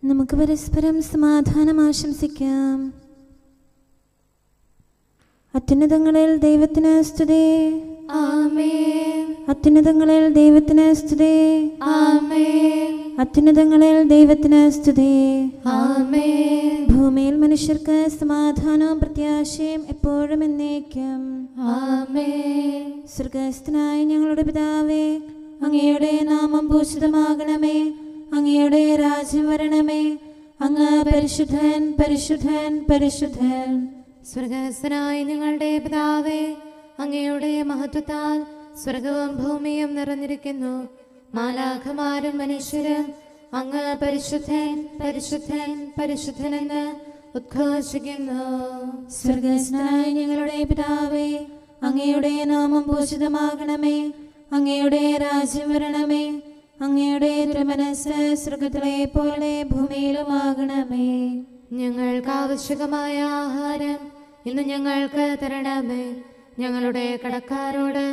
നമുക്ക് പരസ്പരം സമാധാനം ആശംസിക്കാം. അത്യുന്നതങ്ങളിൽ ദൈവത്തിന് സ്തുതി. ആമേൻ. അത്യുന്നതങ്ങളിൽ ദൈവത്തിന് സ്തുതി. ആമേൻ. അത്യുന്നതങ്ങളിൽ ദൈവത്തിന് സ്തുതി. ആമേൻ. ഭൂമിയിൽ മനുഷ്യർക്ക് സമാധാനവും പ്രത്യാശയും എപ്പോഴും എന്നേക്കും. ആമേൻ. സ്വർഗ്ഗസ്ഥനായ ഞങ്ങളുടെ പിതാവേ, അങ്ങയുടെ നാമം പൂജിതമാകണമേ. അങ്ങയുടെ രാജ്യം വരണമേ. അങ്ങ് പരിശുദ്ധൻ, പരിശുദ്ധൻ, പരിശുദ്ധൻ. സ്വർഗ്ഗസ്ഥനായ ഞങ്ങളുടെ പിതാവേ, അങ്ങയുടെ മഹത്വത്താൽ സ്വർഗവും ഭൂമിയും നിറഞ്ഞിരിക്കുന്നു. മാലാഖമാരും മനുഷ്യരും അങ്ങ് പരിശുദ്ധൻ, പരിശുദ്ധൻ, പരിശുദ്ധനെന്ന് ഉദ്ഘോഷിക്കുന്നു. സ്വർഗ്ഗസ്ഥനായ ഞങ്ങളുടെ പിതാവേ, അങ്ങയുടെ നാമം പൂജിതമാകണമേ. അങ്ങയുടെ രാജ്യം വരണമേ. അങ്ങയുടെ തിരുമനസ്സ് സ്വർഗ്ഗത്തിലെ പോലെ ഭൂമിയിലുമാകണമേ. ഞങ്ങൾക്ക് ആവശ്യകമായ ആഹാരം ഇന്ന് ഞങ്ങൾക്ക് തരണമേ. ഞങ്ങളുടെ കടക്കാരോട്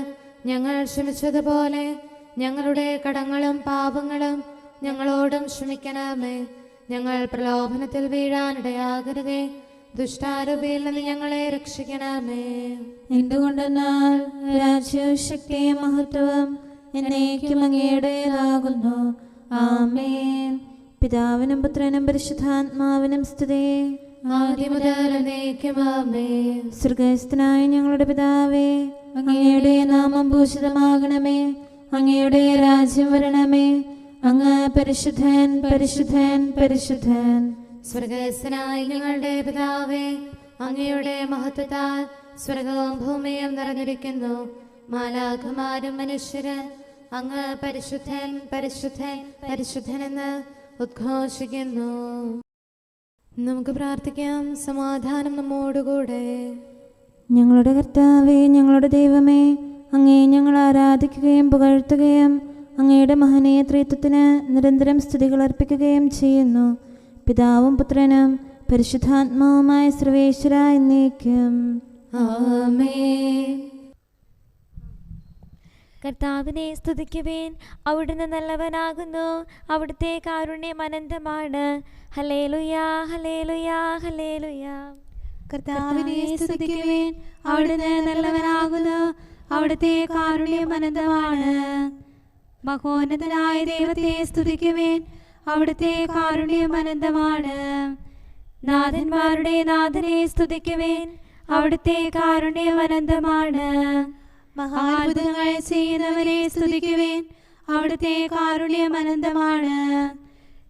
ഞങ്ങൾ ക്ഷമിച്ചതുപോലെ ഞങ്ങളുടെ കടങ്ങളും പാപങ്ങളും ഞങ്ങളോടും ക്ഷമിക്കണമേ. ഞങ്ങൾ പ്രലോഭനത്തിൽ വീഴാനിടയാകരുതേ. ദുഷ്ടാരൂപിയിൽ നിന്ന് ഞങ്ങളെ രക്ഷിക്കണമേ. എന്തുകൊണ്ടെന്നാൽ രാജ്യവും ശക്തിയും മഹത്വവും എന്നേക്കും അങ്ങയുടേതാകുന്നു. ആമേൻ. പിതാവിനും പുത്രനും പരിശുദ്ധാത്മാവിനും സ്തുതി. ആദ്യം മുതൽ എന്നേക്കും ആമേൻ. സ്വർഗ്ഗസ്ഥനായ ഞങ്ങളുടെ പിതാവേ, അങ്ങയുടെ നാമം പൂജിതമാകണമേ. അങ്ങയുടെ രാജ്യം വരണമേ. അങ്ങ് പരിശുദ്ധൻ, പരിശുദ്ധൻ, പരിശുദ്ധൻ. സ്വർഗ്ഗസ്ഥനായ ഞങ്ങളുടെ പിതാവേ, അങ്ങയുടെ മഹത്വത്താൽ സ്വർഗവും ഭൂമിയും നിറഞ്ഞിരിക്കുന്നു. മാലാഖമാരും മനുഷ്യരും അങ്ങ് പരിശുദ്ധൻ, പരിശുദ്ധൻ, പരിശുദ്ധനെന്ന് ഉദ്ഘോഷിക്കുന്നു. നമുക്ക് പ്രാർത്ഥിക്കാം. സമാധാനം നമ്മോടുകൂടെ. ഞങ്ങളുടെ കർത്താവേ, ഞങ്ങളുടെ ദൈവമേ, അങ്ങയെ ഞങ്ങൾ ആരാധിക്കുകയും പുകഴ്ത്തുകയും അങ്ങയുടെ മഹനീയ ത്രിത്വത്തിന് നിരന്തരം സ്തുതികൾ അർപ്പിക്കുകയും ചെയ്യുന്നു. പിതാവും പുത്രനും പരിശുദ്ധാത്മാവുമായ സർവേശ്വര എന്നേക്കും. ആമേൻ. കർത്താവിനെ സ്തുതിക്കുവേൻ, അവിടുന്ന് നല്ലവനാകുന്നു. അവിടുത്തെ കാരുണ്യം അനന്തമാണ്. ഹല്ലേലൂയാ, ഹല്ലേലൂയാ, ഹല്ലേലൂയാ. കർത്താവിനെ സ്തുതിക്കുവേൻ, അവിടുന്ന് നല്ലവനാകുന്നു. അവിടുത്തെ കാരുണ്യം അനന്തമാണ്. മഹോന്നതനായ ദൈവത്തെ സ്തുതിക്കുവേൻ, അവിടുത്തെ കാരുണ്യം അനന്തമാണ്. നാഥന്മാരുടെ നാഥനെ സ്തുതിക്കുവേൻ, അവിടുത്തെ കാരുണ്യം അനന്തമാണ്. മഹാത്ഭുതങ്ങൾ ചെയ്യുന്നവരെ സ്തുതിക്കുവേൻ, അവിടുത്തെ കാരുണ്യം അനന്തമാണ്.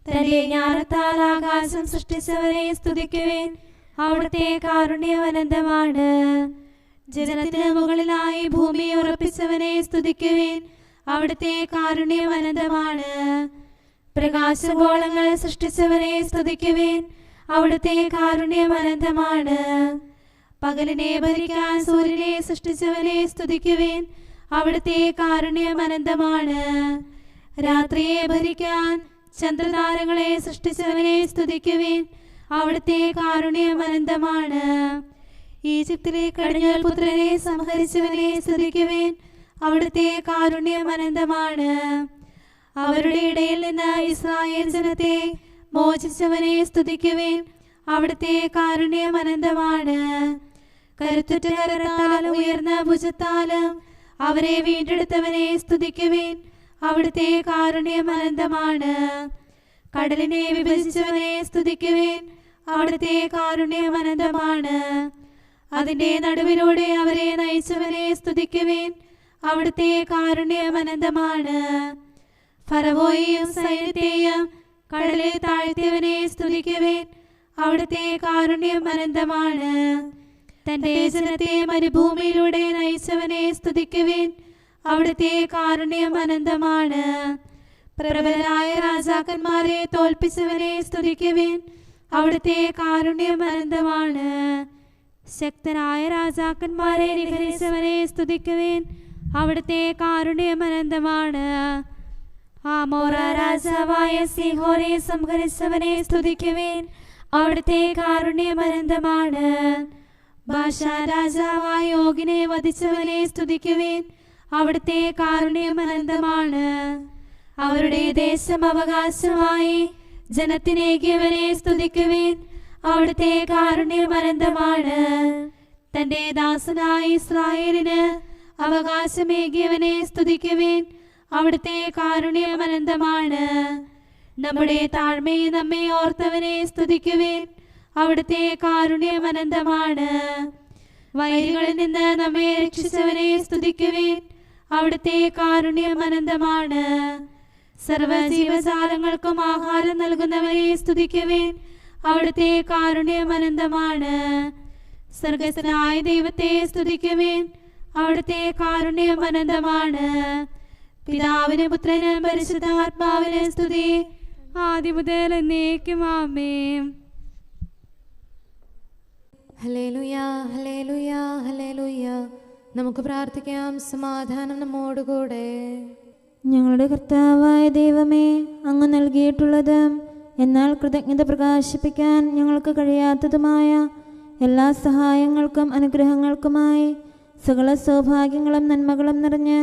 തന്റെ ജ്ഞാനത്താൽ ആകാശം സൃഷ്ടിച്ചവരെ സ്തുതിക്കുവേൻ, അവിടുത്തെ കാരുണ്യം അനന്തമാണ്. ജലത്തിന് മുകളിലായി ഭൂമി ഉറപ്പിച്ചവനെ സ്തുതിക്കുവേൻ, അവിടുത്തെ കാരുണ്യം അനന്തമാണ്. പ്രകാശഗോളങ്ങൾ സൃഷ്ടിച്ചവനെ സ്തുതിക്കുവേൻ, അവിടുത്തെ കാരുണ്യം അനന്തമാണ്. പകലിനെ ഭരിക്കാൻ സൂര്യനെ സൃഷ്ടിച്ചവനെ സ്തുതിക്കുവേൻ, അവിടുത്തെ കാരുണ്യം അനന്തമാണ്. രാത്രിയെ ഭരിക്കാൻ ചന്ദ്രതാരങ്ങളെ സൃഷ്ടിച്ചവനെ സ്തുതിക്കുവേൻ, അവിടുത്തെ കാരുണ്യം അനന്തമാണ്. ഈജിപ്തിലെ കടിഞ്ഞൂൽ പുത്രനെ സംഹരിച്ചവനെ സ്തുതിക്കുവേൻ, അവിടുത്തെ കാരുണ്യം അനന്തമാണ്. അവരുടെ ഇടയിൽ നിന്ന് ഇസ്രായേൽ ജനത്തെ മോചിച്ചവനെ സ്തുതിക്കുവേൻ, അവിടുത്തെ കാരുണ്യം അനന്തമാണ്. കരുത്തുറ്റ കരത്താലും ഉയർന്ന ഭുജത്താലും അവരെ വീണ്ടെടുത്തവനെ സ്തുതിക്കുവേൻ, അവിടുത്തെ കാരുണ്യം അനന്തമാണ്. കടലിനെ വിഭജിച്ചവനെ സ്തുതിക്കുവേൻ, അവിടുത്തെ കാരുണ്യം അനന്തമാണ്. അതിന്റെ നടുവിലൂടെ അവരെ നയിച്ചവനെ സ്തുതിക്കുവേൻ, അവിടുത്തെ കാരുണ്യം അനന്തമാണ്. ഫറവോയെയും സൈന്യത്തെയും കടലിൽ താഴ്ത്തിയവനെ സ്തുതിക്കുവേൻ, അവിടുത്തെ കാരുണ്യം അനന്തമാണ്. തന്റെ ജനത്തെ മരുഭൂമിയിലൂടെ നയിച്ചവനെ സ്തുതിക്കുവേൻ, അവിടുത്തെ കാരുണ്യം അനന്തമാണ്. പ്രബലരായ രാജാക്കന്മാരെ തോൽപ്പിച്ചവനെ സ്തുതിക്കുവേൻ, അവിടുത്തെ കാരുണ്യം അനന്തമാണ്. ശക്തരായ രാജാക്കന്മാരെ നിഗ്രഹിച്ചവനെ സ്തുതിക്കുവേൻ, അവിടുത്തെ കാരുണ്യം അനന്തമാണ്. ആമോറ രാജാവായ സീഹോനെ സംഹരിച്ചവനെ സ്തുതിക്കുവേൻ, അവിടുത്തെ കാരുണ്യം അനന്തമാണ്. ബാശാൻ രാജാവായ ഓഗിനെ വധിച്ചവനെ സ്തുതിക്കുവേൻ, അവിടുത്തെ കാരുണ്യം അനന്തമാണ്. അവരുടെ ദേശം അവകാശമായി ജനത്തിനേകിയവനെ സ്തുതിക്കുവേൻ, അവിടുത്തെ കാരുണ്യം അനന്തമാണ്. തന്റെ ദാസനായ ഇസ്രായേലിന് അവകാശമേകിയവനെ സ്തുതിക്കുവേൻ, അവിടുത്തെ കാരുണ്യം അനന്തമാണ്. നമ്മുടെ താഴ്മയെ നമ്മെ ഓർത്തവനെ സ്തുതിക്കുവേൻ, അവിടുത്തെ കാരുണ്യം അനന്തമാണ്. വൈരികളിൽ നിന്ന് നമ്മെ രക്ഷിച്ചവനെ സ്തുതിക്കുവേൻ, അവിടുത്തെ കാരുണ്യം അനന്തമാണ്. സർവജീവജാലങ്ങൾക്കും ആഹാരം നൽകുന്നവനെ സ്തുതിക്കുവേൻ, അവിടുത്തെ കാരുണ്യം അനന്തമാണ്. സ്വർഗസ്ഥനായ ദൈവത്തെ സ്തുതിക്കുവേൻ, അവിടുത്തെ കാരുണ്യം അനന്തമാണ്. പിതാവിനും പുത്രനും പരിശുദ്ധാത്മാവിനും സ്തുതി, ആദ്യം മുതൽ എന്നേക്കും ആമേൻ. ഹല്ലേലൂയ, ഹല്ലേലൂയ, ഹല്ലേലൂയ. നമുക്ക് പ്രാർത്ഥിക്കാം. സമാധാനം നമ്മോടുകൂടെ. ഞങ്ങളുടെ കർത്താവായ ദൈവമേ, അങ്ങ് നൽകിയിട്ടുള്ളതും എന്നാൽ കൃതജ്ഞത പ്രകാശിപ്പിക്കാൻ ഞങ്ങൾക്ക് കഴിയാത്തതുമായ എല്ലാ സഹായങ്ങൾക്കും അനുഗ്രഹങ്ങൾക്കുമായി സകല സൗഭാഗ്യങ്ങളും നന്മകളും നിറഞ്ഞ്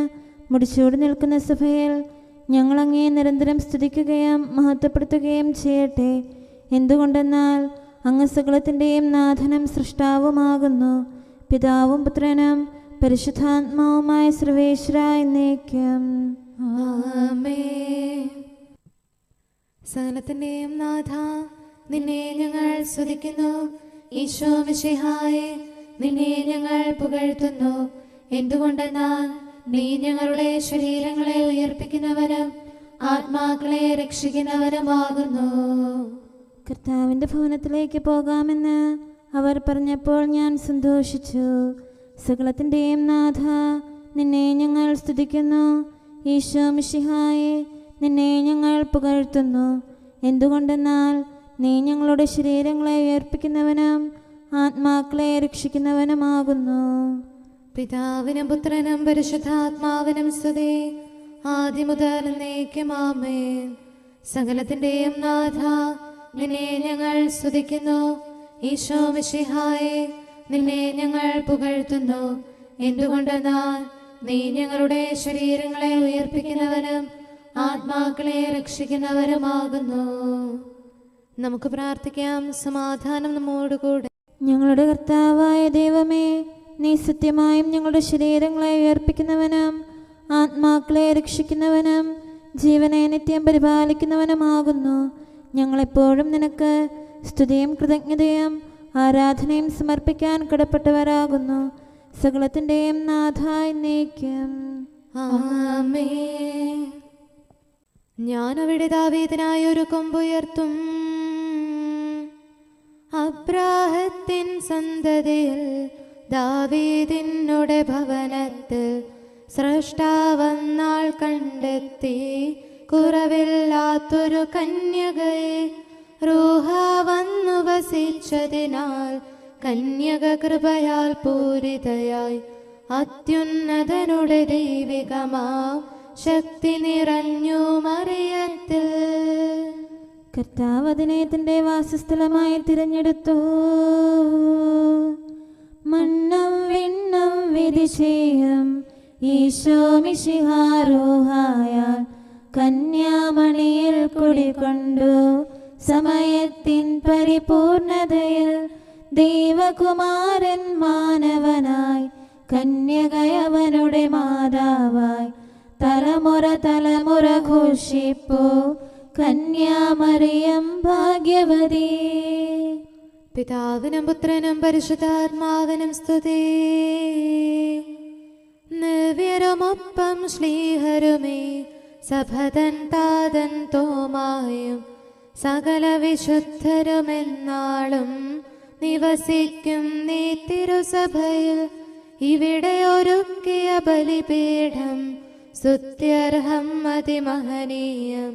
മുടിച്ചൂടി നിൽക്കുന്ന സഭയിൽ ഞങ്ങളങ്ങേ നിരന്തരം സ്തുതിക്കുകയും മഹത്വപ്പെടുത്തുകയും ചെയ്യട്ടെ. എന്തുകൊണ്ടെന്നാൽ അങ്ങ് സകലത്തിൻ്റെയും നാഥനും സൃഷ്ടാവുമാകുന്നു. പിതാവും പുത്രനും പരിശുദ്ധാത്മാവുമായ സർവേശ്വര എന്നേക്കും ആമേൻ. സകലത്തിന്റെയും നാഥ, നിന്നെ ഞങ്ങൾ സ്തുതിക്കുന്നു. ഈശോ മിശിഹായേ, നിന്നെ ഞങ്ങൾ പുകഴ്ത്തുന്നു. എന്തുകൊണ്ടെന്നാൽ നീ ഞങ്ങളുടെ ശരീരങ്ങളെ ഉയർപ്പിക്കുന്നവനും ആത്മാക്കളെ രക്ഷിക്കുന്നവനുമാകുന്നു. കർത്താവിൻ്റെ ഭവനത്തിലേക്ക് പോകാമെന്ന് അവർ പറഞ്ഞപ്പോൾ ഞാൻ സന്തോഷിച്ചു. സകലത്തിൻ്റെയും നാഥ, നിന്നെ ഞങ്ങൾ സ്തുതിക്കുന്നു. ഈശോ മിശിഹായേ, നിന്നെ ഞങ്ങൾ പുകഴ്ത്തുന്നു. എന്തുകൊണ്ടെന്നാൽ നീ ഞങ്ങളുടെ ശരീരങ്ങളെ ഉയർപ്പിക്കുന്നവനും ആത്മാക്കളെ രക്ഷിക്കുന്നവനുമാകുന്നു. പിതാവിനും പുത്രനും പരിശുദ്ധാത്മാവിനും സ്തുതി, ആദ്യം മുതൽ എന്നേക്കും ആമേൻ. സകലത്തിന്റെയും നാഥ, നിന്നെ ഞങ്ങൾ സ്തുതിക്കുന്നു. ഈശോ മിശിഹായേ, നിന്നെ ഞങ്ങൾ പുകഴ്ത്തുന്നു. എന്തുകൊണ്ടെന്നാൽ നീ ഞങ്ങളുടെ ശരീരങ്ങളെ ഉയർപ്പിക്കുന്നവനും ആത്മാക്കളെ രക്ഷിക്കുന്നവരുമാകുന്നു. നമുക്ക് പ്രാർത്ഥിക്കാം. സമാധാനം നമ്മോടുകൂടെ. ഞങ്ങളുടെ കർത്താവായ ദൈവമേ, നീ സത്യമായും ഞങ്ങളുടെ ശരീരങ്ങളെ ഉയർപ്പിക്കുന്നവനും ആത്മാക്കളെ രക്ഷിക്കുന്നവനും ജീവനെ നിത്യം പരിപാലിക്കുന്നവനുമാകുന്നു. ഞങ്ങളെപ്പോഴും നിനക്ക് സ്തുതിയും കൃതജ്ഞതയും ആരാധനയും സമർപ്പിക്കാൻ കടപ്പെട്ടവരാകുന്നു. സകലത്തിൻ്റെയും നാഥ എന്നേക്കും ആമേൻ. ഞാൻ അവിടെ ദാവീദിനായി ഒരു കൊമ്പുയർത്തും, അബ്രാഹത്തിൻ സന്തതിയിൽ ദാവീദിനുടെ ഭവനത്തിൽ സ്രഷ്ടാവന്നാൾ കണ്ടെത്തി കുറവില്ലാത്തൊരു കന്യകയെ. റൂഹ വന്നു വസിച്ചതിനാൽ കന്യക കൃപയാൽ പൂരിതയായി അത്യുന്നതനുടെ ദൈവികമാം ശക്തി നിറഞ്ഞു മറിയത്തിൽ. കർത്താവ് അതിനെ തൻ്റെ വാസസ്ഥലമായി തിരഞ്ഞെടുത്തു. മണ്ണും വിണ്ണും വിധി ചെയ്യും ഈശോ മിശിഹാരോഹായാൽ കന്യാമണിയിൽ കുടികൊണ്ടു. സമയത്തിൻ പരിപൂർണതയിൽ ദൈവകുമാരൻ മാനവനായി കന്യകയവനുടെ മാതാവായി തലമുറ തലമുറ ഘോഷിപ്പോ കന്യാമറിയം ഭാഗ്യവതി. പിതാവിനും പുത്രനും പരിശുദ്ധാത്മാവിനും സ്തുതി. നിവ്യരുമൊപ്പം ശ്ലീഹരുമേ സഭതൻ താതൻ തോമായും സകല വിശുദ്ധരുമെന്നാളും നിവസിക്കും നീ തിരുസഭയിൽ. ഇവിടെ ഒരുക്കിയ ബലിപീഠം സ്തുത്യർഹം അതിമഹനീയം.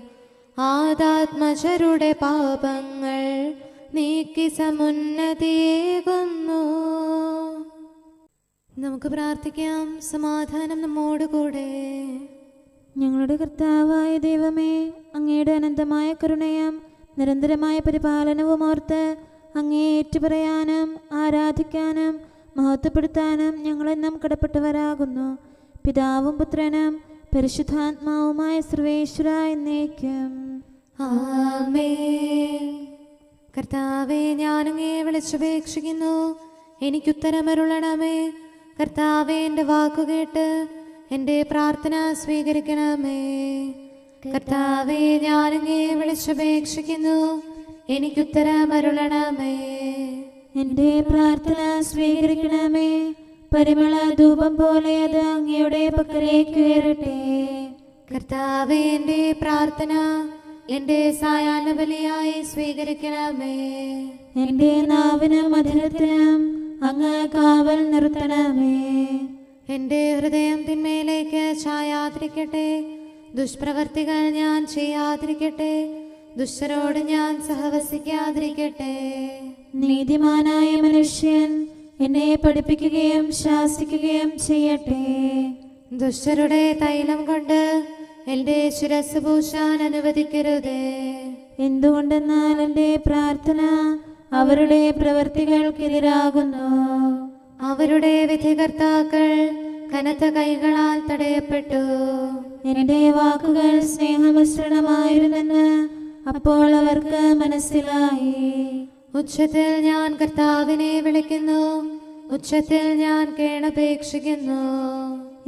ആദാത്മജരുടെ പാപങ്ങൾ നീക്കി സമുന്നതിയേകുന്നു. നമുക്ക് പ്രാർത്ഥിക്കാം. സമാധാനം നമ്മോടുകൂടെ. ഞങ്ങളുടെ കർത്താവായ ദൈവമേ, അങ്ങയുടെ അനന്തമായ കരുണയും നിരന്തരമായ പരിപാലനവും ഓർത്ത് അങ്ങേ ഏറ്റുപറയാനും ആരാധിക്കാനും മഹത്വപ്പെടുത്താനും ഞങ്ങളെന്നും കടപ്പെട്ടവരാകുന്നു. പിതാവും പുത്രനും പരിശുദ്ധാത്മാവുമായ സർവേശ്വര എന്നേക്കും ആമേൻ. കർത്താവേ, ഞാനങ്ങേ വിളിച്ചപേക്ഷിക്കുന്നു, എനിക്കുത്തരമരുളണമേ. കർത്താവേ, എൻ്റെ വാക്കുകേട്ട് എൻ്റെ പ്രാർത്ഥന സ്വീകരിക്കണമേ. കർത്താവേ, ഞാനങ്ങേ വിളിച്ചപേക്ഷിക്കുന്നു, എനിക്കുത്തരമരുളണമേ. എന്റെ പ്രാർത്ഥന സ്വീകരിക്കണമേ. പരിമള ധൂപം പോലെ അത് അങ്ങയുടെ പക്കലേക്ക് ഉയരട്ടെ. കർത്താവേ, എൻ്റെ പ്രാർത്ഥന എൻ്റെ സായാഹ്ന ബലിയായി സ്വീകരിക്കണമേ. എന്റെ നാവിനും മധുരത്തിനും അങ്ങ് കാവൽ നിർത്തണമേ. എൻ്റെ ഹൃദയം തിന്മയിലേക്ക് ചായാതിരിക്കട്ടെ. ദുഷ്പ്രവർത്തികൾ ഞാൻ ചെയ്യാതിരിക്കട്ടെ. ദുഷ്ടരോട് ഞാൻ സഹവസിക്കാതിരിക്കട്ടെ. നീതിമാനായ മനുഷ്യൻ എന്നെ പഠിപ്പിക്കുകയും ശാസിക്കുകയും ചെയ്യട്ടെ. ദുഷ്ടരുടെ തൈലം കൊണ്ട് എൻ്റെ ശിരസ് പൂശാൻ അനുവദിക്കരുതേ. എന്തുകൊണ്ടെന്നാൽ എന്റെ പ്രാർത്ഥന അവരുടെ പ്രവൃത്തികൾക്കെതിരാകുന്നു. അവരുടെ വിധികർത്താക്കൾ കനത്ത കൈകളാൽ തടയപ്പെട്ടു. എന്റെ വാക്കുകൾ സ്നേഹമിശ്രണമായിരുന്നെന്ന് അപ്പോൾ അവർക്ക് മനസ്സിലായി. ഉച്ചത്തിൽ ഞാൻ കർത്താവിനെ വിളിക്കുന്നു, ഉച്ചത്തിൽ ഞാൻ കേണപേക്ഷിക്കുന്നു.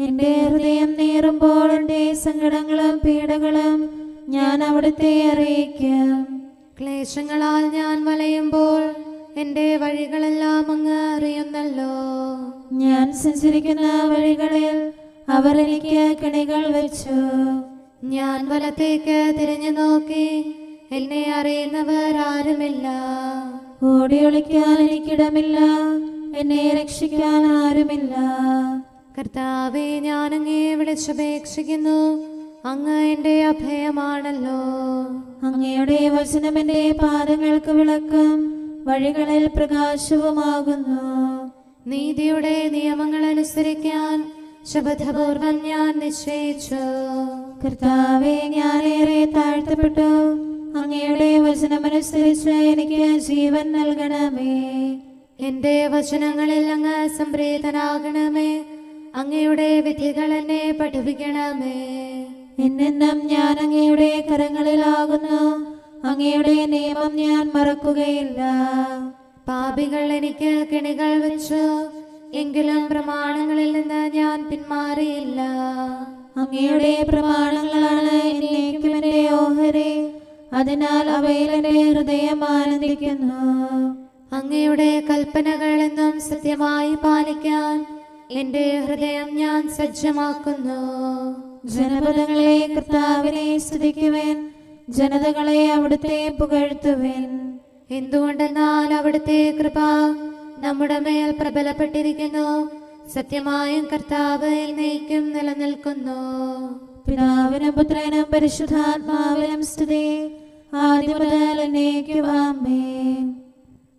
എന്റെ ഹൃദയം നീറുമ്പോൾ എന്റെ സങ്കടങ്ങളും പീഡകളും ഞാൻ അവിടുത്തെ അറിയിക്കും. ക്ലേശങ്ങളാൽ ഞാൻ വലയുമ്പോൾ എൻ്റെ വഴികളെല്ലാം അങ്ങ് അറിയുന്നല്ലോ. ഞാൻ സഞ്ചരിക്കുന്ന വഴികളിൽ അവർ എനിക്ക് കെണികൾ വെച്ചു. ഞാൻ വലത്തേക്ക് തിരിഞ്ഞു നോക്കി, എന്നെ അറിയുന്നവർ ആരുമില്ല. ഓടിയൊളിക്കാൻ എനിക്കിടമില്ല, എന്നെ രക്ഷിക്കാൻ ആരുമില്ല. കർത്താവേ, ഞാനങ്ങേ വിളിച്ചപേക്ഷിക്കുന്നു, അങ്ങ് എൻ്റെ അഭയമാണല്ലോ. അങ്ങയുടെ വചനം എന്റെ പാദങ്ങൾക്ക് വിളക്കും വഴികളിൽ പ്രകാശവുമാകുന്നു. നീതിയുടെ നിയമങ്ങൾ അനുസരിക്കാൻ ശപഥപൂർവം ഞാൻ നിശ്ചയിച്ചു. കർത്താവേ, ഞാനേറെ താഴ്ത്തപ്പെട്ടു. അങ്ങയുടെ വചനമനുസരിച്ച് എനിക്ക് ജീവൻ നൽകണമേ. എൻ്റെ വചനങ്ങളിൽ അങ്ങ് സംപ്രീതനാകണമേ. അങ്ങയുടെ വിധികൾ എന്നെ പഠിപ്പിക്കണമേ. എന്നെന്നും ഞാൻ അങ്ങയുടെ കരങ്ങളിലാകുന്നു. അങ്ങയുടെ നിയമം ഞാൻ മറക്കുകയില്ല. പാപികൾ എനിക്ക് കെണികൾ വെച്ചു, എങ്കിലും പ്രമാണങ്ങളിൽ നിന്ന് ഞാൻ പിന്മാറിയില്ല. അങ്ങയുടെ പ്രമാണങ്ങളാണ് എന്നേക്കും എന്റെ ഓഹരി. അതിനാൽ അവയിൽ എന്റെ ഹൃദയം ആനന്ദിക്കുന്നു. അങ്ങയുടെ കൽപ്പനകൾ എന്നും സത്യമായി പാലിക്കാൻ എൻ്റെ ഹൃദയം ഞാൻ സജ്ജമാക്കുന്നു. ജനപദങ്ങളെ കർത്താവിനെ സ്തുതിക്കുവിൻ, ജനതകളെ അവിടുത്തെ പുകഴ്ത്തുവിൻ. എന്തുകൊണ്ടെന്നാൽ അവിടുത്തെ കൃപ നമ്മുടെ മേൽ പ്രബലപ്പെട്ടിരിക്കുന്നു. സത്യമായും കർത്താവ് എന്നേക്കും നിലനിൽക്കുന്നു. പിതാവിനും പുത്രനും പരിശുദ്ധാത്മാവിനും സ്തുതി, ആദ്യം മുതൽ എന്നേക്കും ആമേൻ.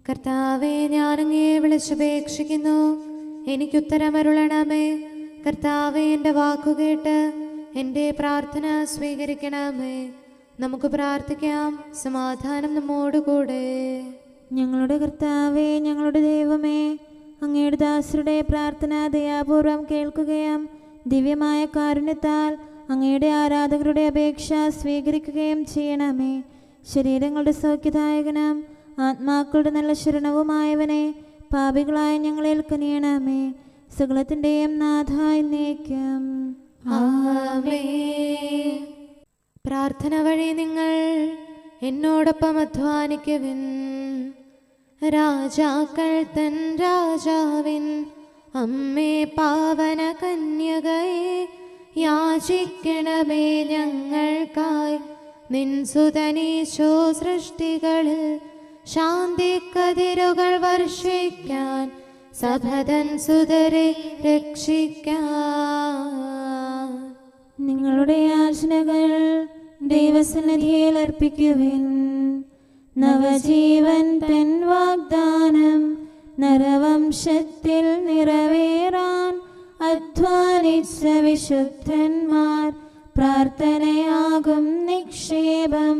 കർത്താവേ, ഞാനങ്ങേ വിളിച്ചപേക്ഷിക്കുന്നു, എനിക്കുത്തരമരുളണമേ. കർത്താവേ, എൻ്റെ വാക്കുകേട്ട് എൻ്റെ പ്രാർത്ഥന സ്വീകരിക്കണമേ. നമുക്ക് പ്രാർത്ഥിക്കാം. സമാധാനം നമ്മോടുകൂടെ. ഞങ്ങളുടെ കർത്താവേ, ഞങ്ങളുടെ ദൈവമേ, അങ്ങയുടെ ദാസരുടെ പ്രാർത്ഥന ദയാപൂർവം കേൾക്കുകയും ദിവ്യമായ കാരുണ്യത്താൽ അങ്ങയുടെ ആരാധകരുടെ അപേക്ഷ സ്വീകരിക്കുകയും ചെയ്യണമേ. ശരീരങ്ങളുടെ സൗഖ്യദായകനും ആത്മാക്കളുടെ നല്ല ശരണവുമായവനെ പാപികളായ ഞങ്ങളിൽ കനിയണമേ. സകലത്തിൻ്റെയും നാഥായി എന്നേക്കും ആമേൻ. പ്രാർത്ഥന വഴി നിങ്ങൾ എന്നോടൊപ്പം അധ്വാനിക്കുവിൻ. രാജാക്കൾ തൻ രാജാവിൻ അമ്മേ പാവന കന്യകയെ യാചിക്കണമേ ഞങ്ങൾക്കായി. നിൻ സുതനീശോ സൃഷ്ടികളിൽ ശാന്തി കതിരുകൾ വർഷിക്കാൻ സഭതൻ സുതരെ രക്ഷിക്കാൻ. നിങ്ങളുടെ യാചനകൾ ദൈവസന്നിധിയിൽ അർപ്പിക്കുവിൻ. നവജീവൻ തൻ വാഗ്ദാനം നരവംശത്തിൽ നിറവേറാൻ അധ്വാനിച്ച വിശുദ്ധന്മാർ പ്രാർത്ഥനയാകും നിക്ഷേപം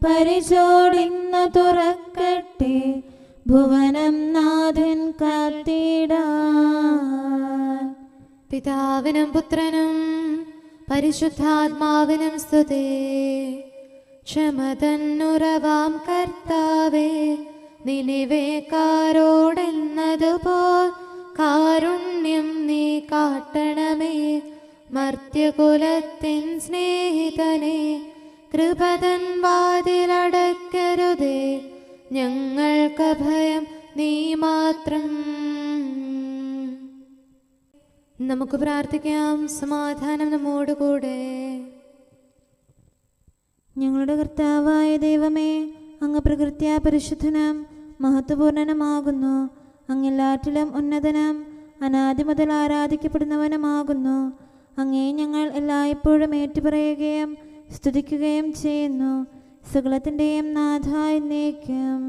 പരിചോടിന്നു തുറക്കട്ടെ ഭുവനം നാഥൻ കാത്തിടാൻ. പിതാവിനും പുത്രനും പരിശുദ്ധാത്മാവിനും സ്തുതി. ക്ഷമതന്നുറവാം കർത്താവേ, നിനിവേക്കാരോടെന്നതുപോൽ കാരുണ്യം നീ കാട്ടണമേ. മർത്യകുലത്തിൻ സ്നേഹിതനെ, കൃപതൻ വാതിലടക്കരുതേ. ഞങ്ങൾക്ക് ഭയം നീ മാത്രം. നമുക്ക് പ്രാർത്ഥിക്കാം. സമാധാനം നമ്മോടുകൂടെ. ഞങ്ങളുടെ കർത്താവായ ദൈവമേ, അങ്ങ് പ്രകൃത്യാ പരിശുദ്ധനും മഹത്വപൂർണനുമാകുന്നു. അങ്ങെല്ലാറ്റിലും ഉന്നതനും അനാദി മുതൽ ആരാധിക്കപ്പെടുന്നവനുമാകുന്നു. അങ്ങേ ഞങ്ങൾ എല്ലായ്പ്പോഴും ഏറ്റുപറയുകയും സ്തുതിക്കുകയും ചെയ്യുന്നു. സകലത്തിൻ്റെയും നാഥ എന്നേക്കും.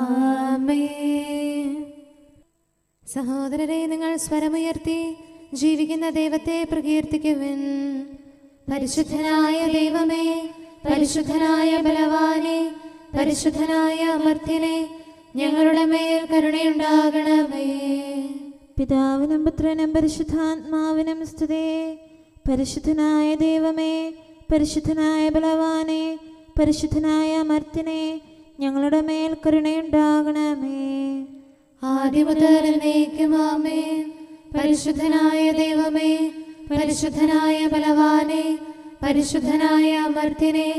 ആമേൻ. സഹോദരരെ, നിങ്ങൾ സ്വരമുയർത്തി ജീവിക്കുന്ന ദൈവത്തെ പ്രകീർത്തിക്കുവിൻ. പരിശുദ്ധനായ ദൈവമേ, പരിശുദ്ധനായ ബലവാനെ, പരിശുദ്ധനായ അമർത്യനെ, ഞങ്ങളുടെ മേൽ കരുണയുണ്ടാകണമേ. പിതാവിനും പുത്രനും പരിശുദ്ധാത്മാവിനും സ്തുതി. പരിശുദ്ധനായ ദൈവമേ, പരിശുദ്ധനായ ബലവാനെ, പരിശുദ്ധനായ അമർത്യനെ, ഞങ്ങളുടെ മേൽ കരുണയുണ്ടാകണമേ. ആദിമുതൽ എന്നേക്കും ആമേൻ. പരിശുദ്ധനായ ദൈവമേ, പരിശുദ്ധനായ ബലവാനെ, പരിശുദ്ധനായ അമർത്യനെ,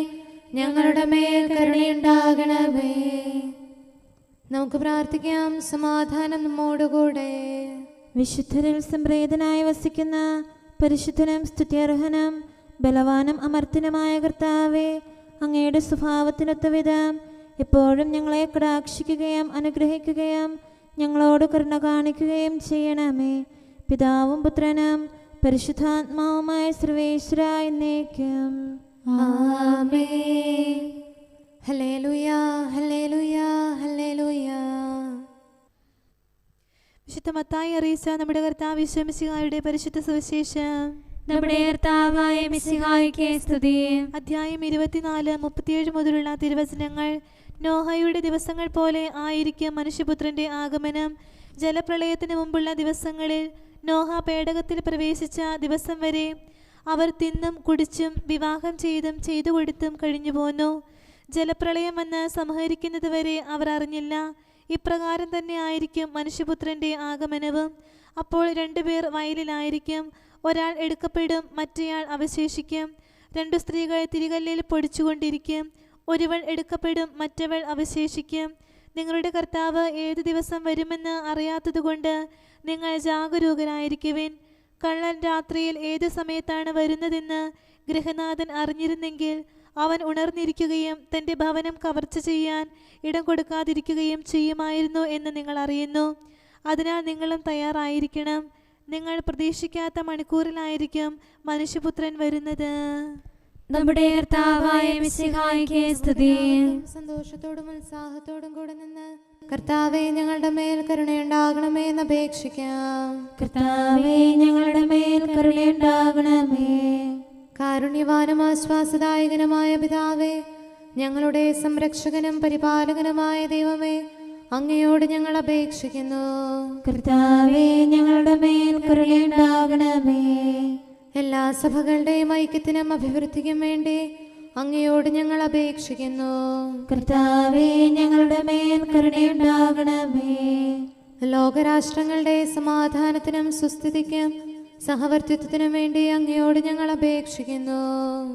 ഞങ്ങളുടെ മേൽ കരുണയുണ്ടാകണമേ. നമുക്ക് പ്രാർത്ഥിക്കാം. സമാധാനം നമ്മോടുകൂടെ. വിശുദ്ധരിൽ സംപ്രീതനായി വസിക്കുന്ന പരിശുദ്ധനും സ്തുത്യർഹനും ബലവാനും അമർത്യനുമായ കർത്താവേ, അങ്ങയുടെ സ്വഭാവത്തിനൊത്ത വിധം എപ്പോഴും ഞങ്ങളെ കടാക്ഷിക്കുകയും അനുഗ്രഹിക്കുകയും ഞങ്ങളോട് കരുണ കാണിക്കുകയും ചെയ്യണമേ. പിതാവും പുത്രനും പരിശുദ്ധാത്മാവുമായ സർവേശ്വര എന്നേക്കും. ആമേൻ. ഹല്ലേലൂയ, ഹല്ലേലൂയ, ഹല്ലേലൂയ. വിശുദ്ധ മത്തായി അറിയിച്ച നമ്മുടെ കർത്താവ് ഈശോ മിശിഹായുടെ പരിശുദ്ധ സുവിശേഷം. നമ്മുടെ കർത്താവായ മിശിഹായ്ക്ക് സ്തുതി. അധ്യായം 24, 37 മുതലുള്ള തിരുവചനങ്ങൾ. നോഹയുടെ ദിവസങ്ങൾ പോലെ ആയിരിക്കും മനുഷ്യപുത്രന്റെ ആഗമനം. ജലപ്രളയത്തിന് മുമ്പുള്ള ദിവസങ്ങളിൽ നോഹ പേടകത്തിൽ പ്രവേശിച്ച ദിവസം വരെ അവർ തിന്നും കുടിച്ചും വിവാഹം ചെയ്തു കൊടുത്തും കഴിഞ്ഞു പോന്നു. ജലപ്രളയം വന്ന് സംഹരിക്കുന്നത് വരെ അവർ അറിഞ്ഞില്ല. ഇപ്രകാരം തന്നെ ആയിരിക്കും മനുഷ്യപുത്രന്റെ ആഗമനവും. അപ്പോൾ 2 പേർ വയലിലായിരിക്കും. ഒരാൾ എടുക്കപ്പെടും, മറ്റേയാൾ അവശേഷിക്കും. 2 സ്ത്രീകൾ തിരികല്ലിൽ പൊടിച്ചുകൊണ്ടിരിക്കും. ഒരുവൾ എടുക്കപ്പെടും, മറ്റവൾ അവശേഷിക്കും. നിങ്ങളുടെ കർത്താവ് ഏതു ദിവസം വരുമെന്ന് അറിയാത്തതുകൊണ്ട് നിങ്ങൾ ജാഗരൂകരായിരിക്കുവിൻ. കള്ളൻ രാത്രിയിൽ ഏതു സമയത്താണ് വരുന്നതെന്ന് ഗൃഹനാഥൻ അറിഞ്ഞിരുന്നെങ്കിൽ അവൻ ഉണർന്നിരിക്കുകയും തൻ്റെ ഭവനം കവർച്ച ചെയ്യാൻ ഇടം കൊടുക്കാതിരിക്കുകയും ചെയ്യുമായിരുന്നു എന്ന് നിങ്ങൾ അറിയുന്നു. അതിനാൽ നിങ്ങളും തയ്യാറായിരിക്കണം. നിങ്ങൾ പ്രതീക്ഷിക്കാത്ത മണിക്കൂറിലായിരിക്കും മനുഷ്യപുത്രൻ വരുന്നത്. നമ്മുടെ കർത്താവായ മിശിഹായ്ക്ക് സ്തുതി. സന്തോഷത്തോടും ഉത്സാഹത്തോടും കൂടെ നിന്ന് കർത്താവേ, ഞങ്ങളുടെ മേൽ കരുണയുണ്ടാകണമേ എന്ന് അപേക്ഷിക്കാം. കർത്താവേ, ഞങ്ങളുടെ മേൽ കരുണയുണ്ടാകണമേ. കാരുണ്യവാനും ആശ്വാസദായകനുമായ പിതാവേ, ഞങ്ങളുടെ സംരക്ഷകനും പരിപാലകനുമായ ദൈവമേ, അങ്ങയോട് ഞങ്ങൾ അപേക്ഷിക്കുന്നു. കർത്താവേ, ഞങ്ങളുടെ മേൽ കരുണയുണ്ടാകണമേ. എല്ലാ സഭകളുടെയും ഐക്യത്തിനും അഭിവൃദ്ധിക്കും വേണ്ടി അങ്ങയോട് ഞങ്ങൾ അപേക്ഷിക്കുന്നു. കർത്താവേ, ഞങ്ങളുടെ മേൽ കരുണയുണ്ടാകണമേ. ലോകരാഷ്ട്രങ്ങളുടെ സമാധാനത്തിനും സുസ്ഥിതിക്കും സഹവർത്തിത്വത്തിനും വേണ്ടി അങ്ങയോട് ഞങ്ങൾ അപേക്ഷിക്കുന്നു.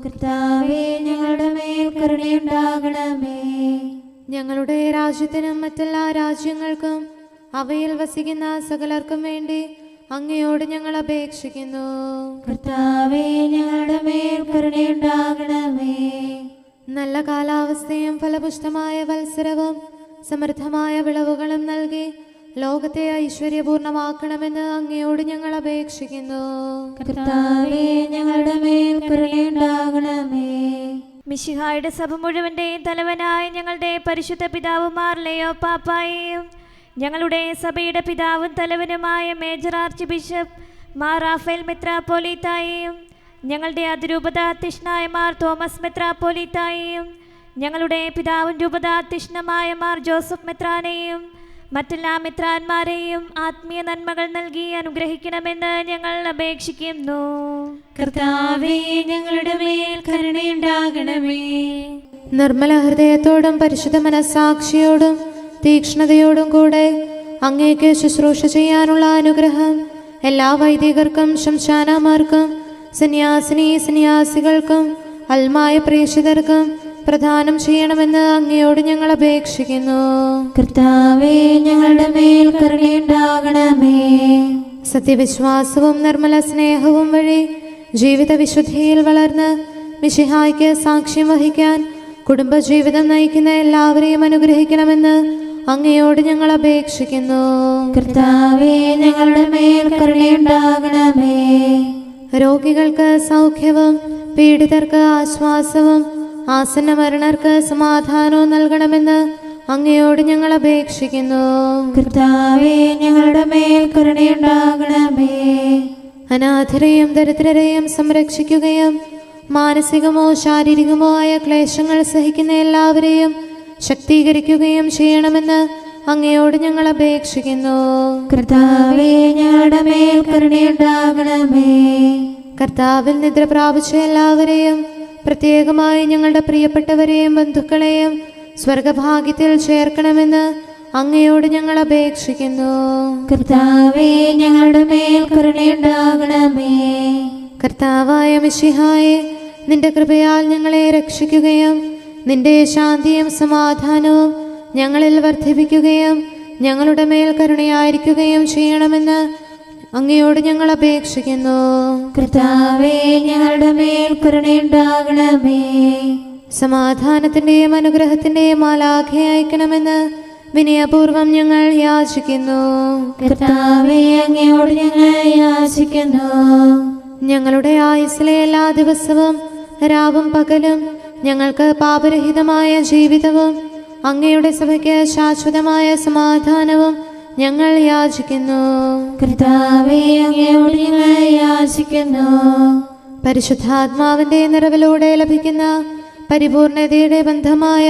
കർത്താവേ, ഞങ്ങളുടെ മേൽ കരുണയുണ്ടാകണമേ. ഞങ്ങളുടെ രാജ്യത്തിനും മറ്റെല്ലാ രാജ്യങ്ങൾക്കും അവയിൽ വസിക്കുന്ന സകലർക്കും വേണ്ടി അങ്ങയോട് ഞങ്ങൾ അപേക്ഷിക്കുന്നു. കർത്താവേ, ഞങ്ങളുടെ മേൽ കരുണയുണ്ടാകണമേ. നല്ല കാലാവസ്ഥയും ഫലപുഷ്ടമായ വത്സരവും സമൃദ്ധമായ വിളവുകളും നൽകി ലോകത്തെ ഐശ്വര്യപൂർണമാക്കണമെന്ന് അങ്ങയോട് ഞങ്ങൾ അപേക്ഷിക്കുന്നു. കർത്താവേ, ഞങ്ങളുടെ മേൽ കരുണയുണ്ടാകണമേ. മിശിഹായുടെ സഭ മുഴുവൻ്റെയും തലവനായ ഞങ്ങളുടെ പരിശുദ്ധ പിതാവുമാർ ലെയോ പാപ്പായെയും ഞങ്ങളുടെ സഭയുടെ പിതാവും തലവനുമായ major archbishop Mar Raphael മെത്രാപ്പോലീത്തായെയും ഞങ്ങളുടെ അതിരൂപതാധ്യക്ഷനായ മാർ തോമസ് മെത്രാപ്പോലീത്തായെയും ഞങ്ങളുടെ പിതാവും രൂപതാധ്യക്ഷനുമായ മാർ ജോസഫ് മെത്രാനെയും മറ്റെല്ലാ മെത്രാന്മാരെയും ആത്മീയ നന്മകൾ നൽകി അനുഗ്രഹിക്കണമെന്ന് ഞങ്ങൾ അപേക്ഷിക്കുന്നു. കർത്താവേ, ഞങ്ങളുടെ മേൽ കരുണയുണ്ടാകണമേ. നിർമ്മല ഹൃദയത്തോടും പരിശുദ്ധ മനസ്സാക്ഷിയോടും തീക്ഷ്ണതയോടും കൂടെ അങ്ങേക്ക് ശുശ്രൂഷ ചെയ്യാനുള്ള അനുഗ്രഹം എല്ലാ വൈദികർക്കും ശംശാനമാർക്കും സന്യാസികൾക്കും അൽമായ പ്രേക്ഷിതർക്കും പ്രദാനം ചെയ്യണമെന്ന് അങ്ങയോട് ഞങ്ങൾ അപേക്ഷിക്കുന്നു. കർത്താവേ, ഞങ്ങളുടെ മേൽ കരുണയുണ്ടാകണമേ. സത്യവിശ്വാസവും നിർമ്മല സ്നേഹവും വഴി ജീവിത വിശുദ്ധിയിൽ വളർന്ന് മിശിഹായ്ക്ക് സാക്ഷ്യം വഹിക്കാൻ കുടുംബജീവിതം നയിക്കുന്ന എല്ലാവരെയും അനുഗ്രഹിക്കണമെന്ന് അങ്ങയോട് ഞങ്ങൾ അപേക്ഷിക്കുന്നു. കർത്താവേ, ഞങ്ങളുടെ മേൽ കരുണയുണ്ടാകണമേ. രോഗികൾക്ക് സൗഖ്യവും പീഡിതർക്ക് ആശ്വാസവും ആസന്ന മരണർക്ക് സമാധാനവും നൽകണമെന്ന് അങ്ങയോട് ഞങ്ങൾ അപേക്ഷിക്കുന്നു. കർത്താവേ, ഞങ്ങളുടെ മേൽ കരുണയുണ്ടാകണമേ. അനാഥരെയും ദരിദ്രരെയും സംരക്ഷിക്കുകയും മാനസികമോ ശാരീരികമോ ആയ ക്ലേശങ്ങൾ സഹിക്കുന്ന എല്ലാവരെയും ശക്തീകരിക്കുകയും ചെയ്യണമെന്ന് അങ്ങയോട് ഞങ്ങൾ അപേക്ഷിക്കുന്നു. കർത്താവേ, ഞങ്ങളുടെ മേൽ കരുണയുണ്ടാകണമേ. കർത്താവിൽ നിദ്ര പ്രാപിച്ച എല്ലാവരെയും പ്രത്യേകമായി ഞങ്ങളുടെ പ്രിയപ്പെട്ടവരെയും ബന്ധുക്കളെയും സ്വർഗഭാഗ്യത്തിൽ ചേർക്കണമെന്ന് അങ്ങയോട് ഞങ്ങൾ അപേക്ഷിക്കുന്നു. കർത്താവേ, ഞങ്ങളുടെ മേൽ കരുണയുണ്ടാകണമേ. കർത്താവായ മിശിഹായെ, നിന്റെ കൃപയാൽ ഞങ്ങളെ രക്ഷിക്കുകയും നിന്റെ ശാന്തിയും സമാധാനവും ഞങ്ങളിൽ വർദ്ധിപ്പിക്കുകയും ഞങ്ങളുടെ മേൽ കരുണയായിരിക്കുകയും ചെയ്യണമെന്ന് അങ്ങയോട് ഞങ്ങൾ അപേക്ഷിക്കുന്നു. കർത്താവേ, ഞങ്ങളുടെ മേൽ കരുണയുണ്ടാകണമേ. സമാധാനത്തിന്റെയും അനുഗ്രഹത്തിന്റെയും മാലാഖ അയക്കണമെന്ന് വിനയപൂർവം ഞങ്ങൾ യാചിക്കുന്നു. കർത്താവേ, അങ്ങയോട് ഞങ്ങൾ യാചിക്കുന്നു. ഞങ്ങളുടെ ആയുസ്സിലെ എല്ലാ ദിവസവും രാവും പകലും ഞങ്ങൾക്ക് പാപരഹിതമായ ജീവിതവും അങ്ങയുടെ സഭയ്ക്ക് ശാശ്വതമായ സമാധാനവും ഞങ്ങൾ യാചിക്കുന്നു. കർത്താവേ, അങ്ങയോട് ഞങ്ങൾ യാചിക്കുന്നു. പരിശുദ്ധാത്മാവിന്റെ നിറവിലൂടെ ലഭിക്കുന്ന പരിപൂർണതയുടെ ബന്ധമായ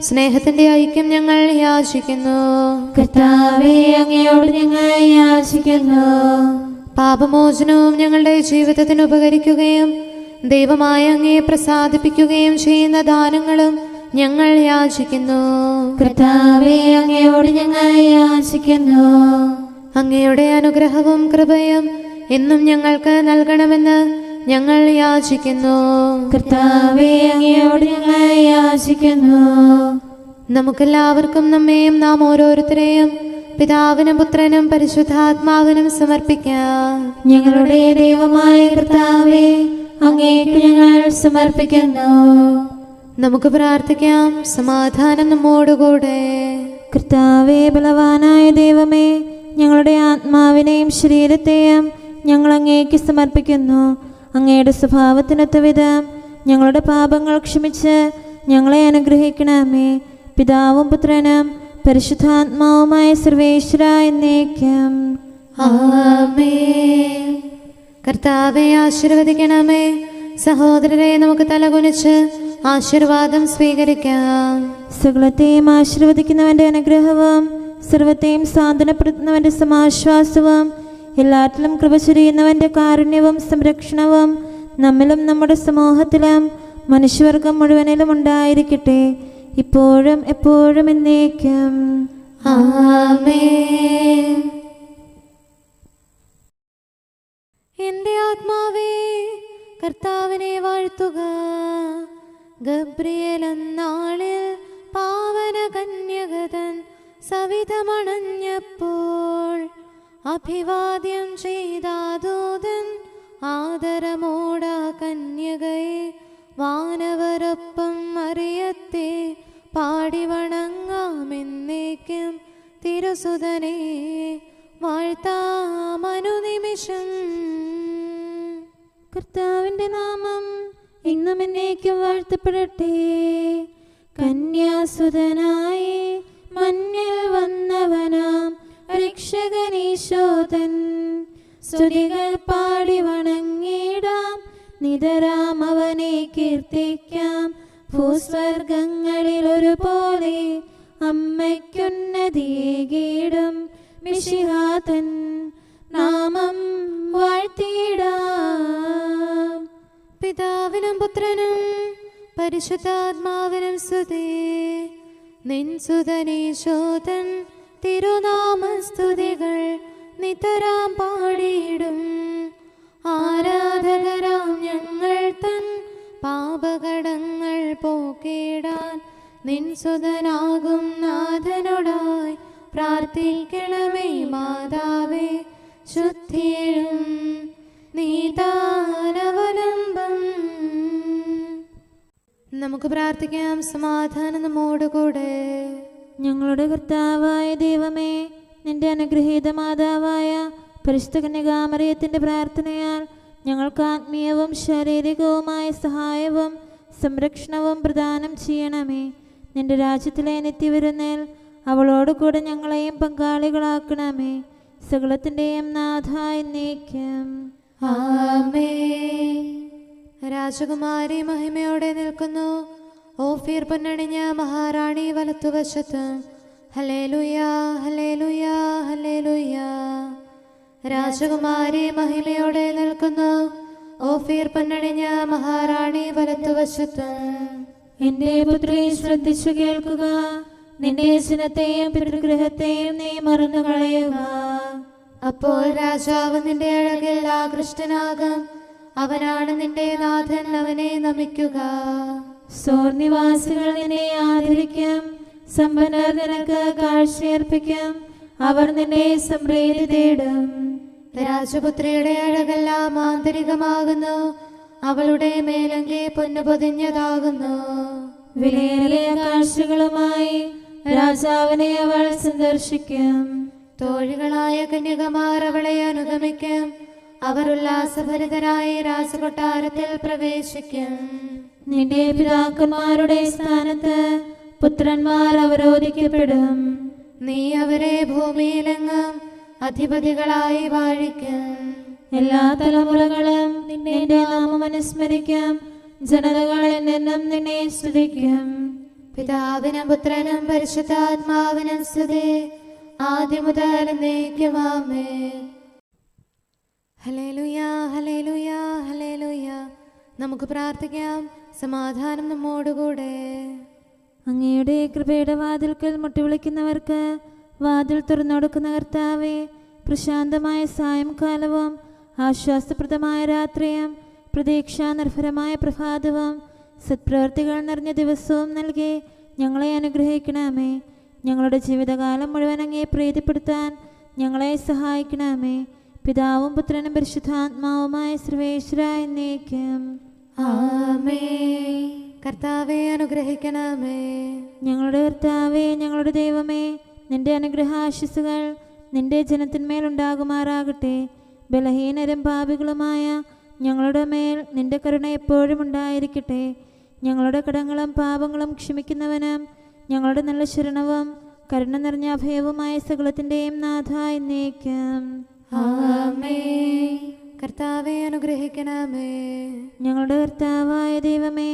സ്നേഹത്തിന്റെ ഐക്യം ഞങ്ങൾ യാചിക്കുന്നു. കർത്താവേ, അങ്ങയോട് ഞങ്ങൾ യാചിക്കുന്നു. പാപമോചനവും ഞങ്ങളുടെ ജീവിതത്തിന് ഉപകരിക്കുകയും ദൈവമായ അങ്ങയെ പ്രസാദിപ്പിക്കുകയും ചെയ്യുന്ന ദാനങ്ങളും ഞങ്ങൾ യാചിക്കുന്നു. കർത്താവേ, അങ്ങയോട് ഞങ്ങൾ യാചിക്കുന്നു. അങ്ങയുടെ അനുഗ്രഹവും കൃപയും എന്നും ഞങ്ങൾക്ക് നൽകണമെന്ന് ഞങ്ങൾ യാചിക്കുന്നു. കർത്താവേ, അങ്ങയോട് ഞങ്ങൾ യാചിക്കുന്നു. നമുക്കെല്ലാവർക്കും നമ്മെയും നാം ഓരോരുത്തരെയും പിതാവിനും പുത്രനും പരിശുദ്ധാത്മാവിനും സമർപ്പിക്കാം. ഞങ്ങളുടെ ദൈവമായ കർത്താവേ, അങ്ങേക്ക് ഞങ്ങൾ സമർപ്പിക്കുന്നു. നമുക്ക് പ്രാർത്ഥിക്കാം. സമാധാനം നമ്മോടുകൂടെ. കർത്താവേ, ബലവാനായ ദൈവമേ, ഞങ്ങളുടെ ആത്മാവിനെയും ശരീരത്തെയും ഞങ്ങൾ അങ്ങേക്ക് സമർപ്പിക്കുന്നു. അങ്ങയുടെ സ്വഭാവത്തിനൊത്ത വിധം ഞങ്ങളുടെ പാപങ്ങൾ ക്ഷമിച്ച് ഞങ്ങളെ അനുഗ്രഹിക്കണമേ. പിതാവും പുത്രനും പരിശുദ്ധാത്മാവുമായ സർവേശ്വര എന്നേക്കും ആമേൻ. കർത്താവെ ആശീർവദിക്കണമേ. സഹോദരരെ, നമുക്ക് തലകുനിച്ച് ആശീർവാദം സ്വീകരിക്കാം. സകലത്തെയും ആശീർവദിക്കുന്നവന്റെ അനുഗ്രഹവും സർവത്തെയും സാന്ത്വനപ്പെടുത്തുന്നവന്റെ സമാശ്വാസവും എല്ലാറ്റിലും കൃപ ചൊരിയുന്നവന്റെ കാരുണ്യവും സംരക്ഷണവും നമ്മിലും നമ്മുടെ സമൂഹത്തിലും മനുഷ്യവർഗം മുഴുവനിലും ഉണ്ടായിരിക്കട്ടെ, ഇപ്പോഴും എപ്പോഴും എന്നേക്കും ആമേൻ. എൻ്റെ ആത്മാവേ കർത്താവിനെ വാഴ്ത്തുക. ഗബ്രിയേൽ അന്നാളിൽ പാവന കന്യകതൻ സവിധമണഞ്ഞപ്പോൾ അഭിവാദ്യം ചെയ്ത ദൂതൻ ആദരമോട കന്യകയെ വാനവരൊപ്പം മറിയത്തെ പാടി വണങ്ങാമെന്നേക്കും തിരുസുതനെ വാഴ്ത്താമനുനിമിഷം. കർത്താവിന്റെ നാമം ഇന്നും എന്നേക്കും വാഴ്ത്തപ്പെടട്ടെ. കന്യാസുതനായി മണ്ണിൽ വന്നവനാം രക്ഷകനീശോതൻ സ്തുതികൾ പാടി വണങ്ങിടാം. നിതരാം അവനെ കീർത്തിക്കാം. ഭൂസ്വർഗങ്ങളിൽ ഒരുപോലെ അമ്മയ്ക്കുന്നതിയേകീടും മിശിഹാതൻ നാമം വാഴ്ത്തിയിടാം. പിതാവിനും പുത്രനും പരിശുദ്ധാത്മാവിനും സ്തുതി. നിൻ സുതനീശോതൻ തിരുനാമസ്തുതികൾ നിതരാം പാടിയിടും. ആരാധകരാം ഞങ്ങൾ തൻ പാപകടങ്ങൾ പോക്കിടാൻ നിൻ സുതനാകും നാഥനോടായി പ്രാർത്ഥിക്കണമേ മാതാവേ. ശുദ്ധിയും നീതാനവലംബം. നമുക്ക് പ്രാർത്ഥിക്കാം. സമാധാനം നമ്മോടുകൂടെ. ഞങ്ങളുടെ കർത്താവായ ദൈവമേ, നിന്റെ അനുഗ്രഹീത മാതാവായ പരിശുദ്ധ കന്യകാമറിയത്തിൻ്റെ പ്രാർത്ഥനയാൽ ഞങ്ങൾക്ക് ആത്മീയവും ശാരീരികവുമായ സഹായവും സംരക്ഷണവും പ്രദാനം ചെയ്യണമേ. നിന്റെ രാജ്യത്തിലെ നിത്യവിരുന്നിൽ അവളോട് കൂടെ ഞങ്ങളെയും പങ്കാളികളാക്കണമേ. സകലത്തിൻ്റെയും നാഥ എന്നേക്കും. ആമേൻ. രാജകുമാരി മഹിമയോടെ നിൽക്കുന്നു. ഓഫീർ പൊന്നണിഞ്ഞ മഹാറാണി വലത്തുവശത്ത്. ഹല്ലേലൂയാ ഹല്ലേലൂയാ ഹല്ലേലൂയാ. രാജകുമാരി മഹിമയോടെ നിൽക്കുന്നു. ഓഫീർ പൊന്നണിഞ്ഞ മഹാറാണി വലത്തുവശത്ത്. എന്റെ പുത്രി ശ്രദ്ധിച്ചു കേൾക്കുക. നിന്റെ ജനത്തെയും പിതൃഗൃഹത്തെയും നീ മറന്നു കളയുക. അപ്പോൾ രാജാവ് നിന്റെ അഴകിൽ ആകൃഷ്ടനാകും. അവനാണ് നിന്റെ നാഥൻ, അവനെ നമിക്കുക. സോർ നിവാസികൾ നിന്നെ ആദരിക്കും. സമ്പന്നർ നിനക്ക് കാഴ്ചയർപ്പിക്കും. അവർ നിന്നെ സമൃദ്ധി തേടും. രാജപുത്രിയുടെ അഴകെല്ലാം ആന്തരികമാകുന്നു. അവളുടെ മേലങ്കി പൊന്നു പൊതിഞ്ഞതാകുന്നു. വിലയേറിയ കാഴ്ചകളുമായി രാജാവിനെ അവൾ സന്ദർശിക്കും. തോഴികളായ കന്യകമാർ അവളെ അനുഗമിക്കും. അവർ ഉല്ലാസഭരിതരായി രാജകൊട്ടാരത്തിൽ പ്രവേശിക്കും. നിന്റെ പിതാക്കന്മാരുടെ സ്ഥാനത്ത് പുത്രന്മാർ അവരോധിക്കപ്പെടും. നീ അവരെ ഭൂമിയിലെങ്ങും അധിപതികളായി വാഴിക്കും. എല്ലാ തലമുറകളും നിന്റെ നാമം അനുസ്മരിക്കും. ജനതകൾ എന്നെന്നും നിന്നെ സ്തുതിക്കും. പിതാവിനും പുത്രനും പരിശുദ്ധാത്മാവിനും സ്തുതി. ആദ്യം മുതൽ എന്നേക്കും ആമേൻ. ഹല്ലേലൂയാ ഹല്ലേലൂയാ ഹല്ലേലൂയാ. നമുക്ക് പ്രാർത്ഥിക്കാം. സമാധാനം നമ്മോടുകൂടെ. അങ്ങയുടെ കൃപയുടെ വാതിൽക്കൽ മുട്ടിവിളിക്കുന്നവർക്ക് വാതിൽ തുറന്നുകൊടുക്കുന്ന കർത്താവേ, പ്രശാന്തമായ സായംകാലവും ആശ്വാസപ്രദമായ രാത്രിയും പ്രതീക്ഷാനിർഭരമായ പ്രഭാതവും സത്പ്രവൃത്തികൾ നിറഞ്ഞ ദിവസവും നൽകി ഞങ്ങളെ അനുഗ്രഹിക്കണമേ. ഞങ്ങളുടെ ജീവിതകാലം മുഴുവൻ അങ്ങയെ പ്രീതിപ്പെടുത്താൻ ഞങ്ങളെ സഹായിക്കണമേ. പിതാവും പുത്രനും പരിശുദ്ധാത്മാവുമായ സർവേശ്വരാ എന്നേക്കും. ആമേൻ. കർത്താവെ അനുഗ്രഹിക്കണമേ. ഞങ്ങളുടെ കർത്താവേ, ഞങ്ങളുടെ ദൈവമേ, നിന്റെ അനുഗ്രഹാശിസുകൾ നിന്റെ ജനത്തിന്മേലുണ്ടാകുമാറാകട്ടെ. ബലഹീനരും പാപികളുമായ ഞങ്ങളുടെ മേൽ നിന്റെ കരുണ എപ്പോഴും ഉണ്ടായിരിക്കട്ടെ. ഞങ്ങളുടെ കടങ്ങളും പാപങ്ങളും ക്ഷമിക്കുന്നവനും ഞങ്ങളുടെ നല്ല ശരണവും കരുണ നിറഞ്ഞ അഭയവുമായ സകലത്തിൻ്റെയും നാഥ എന്നേക്കും. ആമേൻ. കർത്താവെ അനുഗ്രഹിക്കണമേ. ഞങ്ങളുടെ കർത്താവായ ദൈവമേ,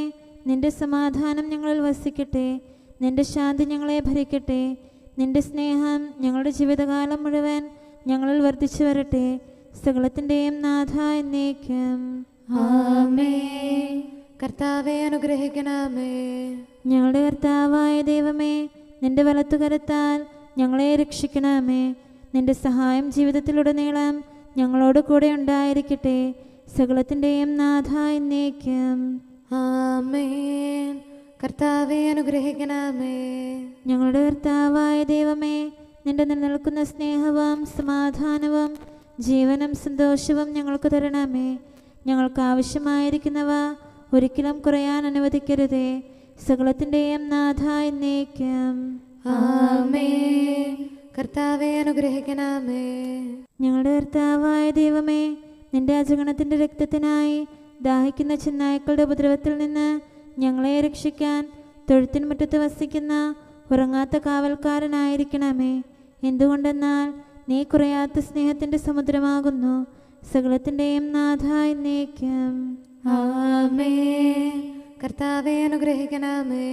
നിന്റെ സമാധാനം ഞങ്ങളിൽ വസിക്കട്ടെ. നിന്റെ ശാന്തി ഞങ്ങളെ ഭരിക്കട്ടെ. നിന്റെ സ്നേഹം ഞങ്ങളുടെ ജീവിതകാലം മുഴുവൻ ഞങ്ങളിൽ വർദ്ധിച്ചു വരട്ടെ. സകലത്തിൻ്റെയും നാഥ എന്നേക്കും. ആമേൻ. കർത്താവെ അനുഗ്രഹിക്കണമേ. ഞങ്ങളുടെ കർത്താവായ ദൈവമേ, നിന്റെ വലത്തുകരത്താൽ ഞങ്ങളെ രക്ഷിക്കണമേ. നിന്റെ സഹായം ജീവിതത്തിലുടനീളം ഞങ്ങളോട് കൂടെ ഉണ്ടായിരിക്കട്ടെ. സകലത്തിൻ്റെയും നാഥ എന്നേക്കും. ആമേൻ. കർത്താവെ അനുഗ്രഹിക്കണമേ. ഞങ്ങളുടെ കർത്താവായ ദൈവമേ, നിന്റെ നിലനിൽക്കുന്ന സ്നേഹവും സമാധാനവും ജീവനും സന്തോഷവും ഞങ്ങൾക്ക് തരണമേ. ഞങ്ങൾക്ക് ആവശ്യമായിരിക്കുന്നവ ഒരിക്കലും കുറയാൻ അനുവദിക്കരുതേ. സകലത്തിൻ്റെയും നാഥ എന്നേക്കും. ആമേൻ. കർത്താവെ അനുഗ്രഹിക്കണമേ. ഞങ്ങളുടെ കർത്താവായ ദൈവമേ, നിന്റെ അജഗണത്തിൻ്റെ രക്തത്തിനായി ദാഹിക്കുന്ന ചെന്നായ്ക്കളുടെ ഉപദ്രവത്തിൽ നിന്ന് ഞങ്ങളെ രക്ഷിക്കാൻ തൊഴുത്തിൻ മുറ്റത്ത് വസിക്കുന്ന ഉറങ്ങാത്ത കാവൽക്കാരനായിരിക്കണമേ. എന്തുകൊണ്ടെന്നാൽ നീ കുറയാത്ത സ്നേഹത്തിൻ്റെ സമുദ്രമാകുന്നു. സകലത്തിൻ്റെയും നാഥ എന്നേക്കും. ആമേൻ. കർത്താവെ അനുഗ്രഹിക്കണമേ.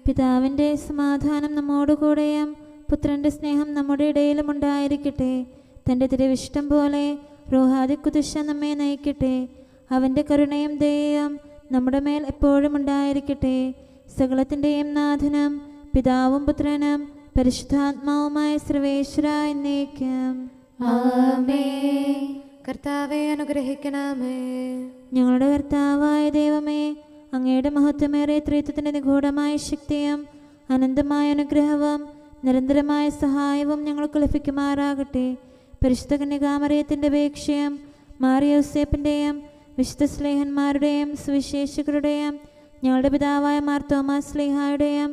പിതാവിൻ്റെ സമാധാനം നമ്മോടുകൂടെയും പുത്രൻ്റെ സ്നേഹം നമ്മുടെ ഇടയിലും ഉണ്ടായിരിക്കട്ടെ. തൻ്റെ തിരുവിഷ്ടം പോലെ റൂഹാദി കുദുശ നമ്മെ നയിക്കട്ടെ. അവൻ്റെ കരുണയും ദയയും നമ്മുടെ മേൽ എപ്പോഴും ഉണ്ടായിരിക്കട്ടെ. സകലത്തിൻ്റെയും നാഥനും പിതാവും പുത്രനും പരിശുദ്ധാത്മാവുമായ സർവേശ്വര എന്നേക്കും. ആമേൻ. കർത്താവെ അനുഗ്രഹിക്കണമേ. ഞങ്ങളുടെ കർത്താവായ ദൈവമേ, അങ്ങയുടെ മഹത്വമേറിയ ത്രിത്വത്തിൻ്റെ നിഗൂഢമായ ശക്തിയും അനന്തമായ അനുഗ്രഹവും നിരന്തരമായ സഹായവും ഞങ്ങൾക്ക് ലഭിക്കുമാറാകട്ടെ. പരിശുദ്ധ കന്യകാമറിയത്തിൻ്റെ അപേക്ഷയും മാറിയോസേപ്പിൻ്റെയും വിശുദ്ധ സ്ലേഹന്മാരുടെയും സുവിശേഷകരുടെയും ഞങ്ങളുടെ പിതാവായ മാർ തോമാസ് സ്ലീഹായുടെയും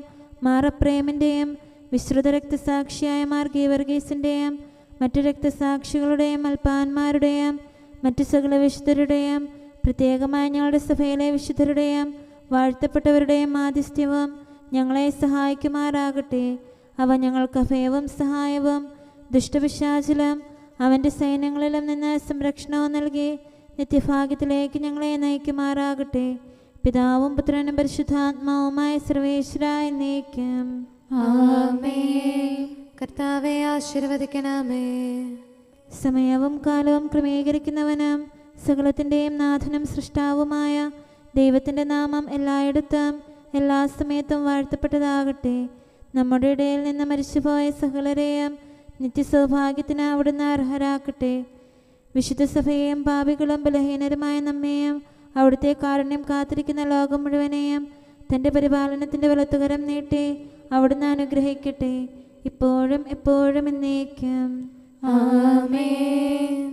മാർ അപ്രേമിൻ്റെയും വിശ്രുത രക്തസാക്ഷിയായ മാർ ഗീവർഗീസിൻ്റെയും മറ്റു രക്തസാക്ഷികളുടെയും അൽപ്പാന്മാരുടെയും മറ്റു സകല വിശുദ്ധരുടെയും പ്രത്യേകമായ ഞങ്ങളുടെ സഭയിലെ വിശുദ്ധരുടെയും വാഴ്ത്തപ്പെട്ടവരുടെയും മാധ്യസ്ഥ്യവും ഞങ്ങളെ സഹായിക്കുമാറാകട്ടെ. അവ ഞങ്ങൾക്ക് അഭയവും സഹായവും ദുഷ്ടപിശാചിലും അവൻ്റെ സൈന്യങ്ങളിലും നിന്ന് സംരക്ഷണവും നൽകി നിത്യഭാഗ്യത്തിലേക്ക് ഞങ്ങളെ നയിക്കുമാറാകട്ടെ. പിതാവും പുത്രനും പരിശുദ്ധാത്മാവുമായ സർവേശ്വര എന്നേക്കും. ആമേൻ. കർത്താവെ ആശീർവദിക്കണമേ. സമയവും കാലവും ക്രമീകരിക്കുന്നവനും സകലത്തിൻ്റെയും നാഥനും സൃഷ്ടാവുമായ ദൈവത്തിൻ്റെ നാമം എല്ലായിടത്തും എല്ലാ സമയത്തും വാഴ്ത്തപ്പെട്ടതാകട്ടെ. നമ്മുടെ ഇടയിൽ നിന്ന് മരിച്ചുപോയ സകലരെയും നിത്യസൗഭാഗ്യത്തിന് അവിടുന്ന് അർഹരാക്കട്ടെ. വിശുദ്ധ സഭയെയും പാപികളും ബലഹീനരുമായ നമ്മെയും അവിടുത്തെ കാരുണ്യം കാത്തിരിക്കുന്ന ലോകം മുഴുവനെയും തൻ്റെ പരിപാലനത്തിൻ്റെ വലത്തുകരം നീട്ടി അവിടുന്ന് അനുഗ്രഹിക്കട്ടെ, ഇപ്പോഴും എപ്പോഴും എന്നേക്കും. ആമേൻ.